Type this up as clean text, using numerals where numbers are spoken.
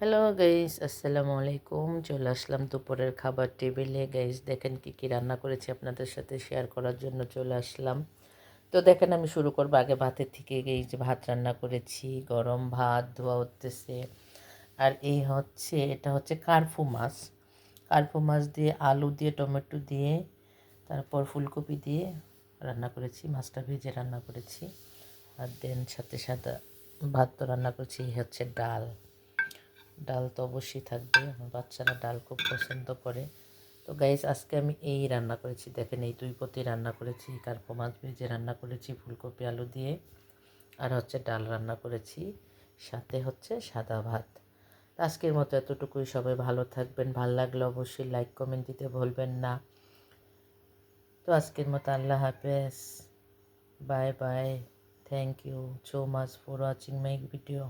Hello guys, আসসালামু আলাইকুম। চলে আসলাম দুপুরের খাবার টেবিলে। গাইস দেখেন কি কি রান্না করেছি, আপনাদের সাথে শেয়ার করার জন্য চলে আসলাম। তো দেখেন, আমি শুরু করবো আগে ভাতের থেকে। এই যে ভাত রান্না করেছি, গরম ভাত ধোয়া হতেছে। আর এটা হচ্ছে কার্পু মাছ। কার্পু মাছ দিয়ে আলু দিয়ে টমেটো দিয়ে তারপর ফুলকপি দিয়ে রান্না করেছি। মাছটা ভেজে রান্না করেছি। আর দেন সাথে সাদা ভাত তো রান্না করেছি। এই হচ্ছে ডাল। ডাল তো অবশ্যই থাকবে, আমার বাচ্চারা ডাল খুব পছন্দ করে। তো গাইস, আজকে আমি এই রান্না করেছি। দেখেন, এই দুই পতি রান্না করেছি, কার্পো মাছ ভেজে রান্না করেছি ফুলকপি আলু দিয়ে, আর হচ্ছে ডাল রান্না করেছি, সাথে হচ্ছে সাদা ভাত। তো আজকের মতো এতটুকুই। সবাই ভালো থাকবেন। ভালো লাগলে অবশ্যই লাইক কমেন্ট দিতে ভুলবেন না। তো আজকের মতো আল্লাহ হাফেজ, bye bye. Thank you so much for watching my video.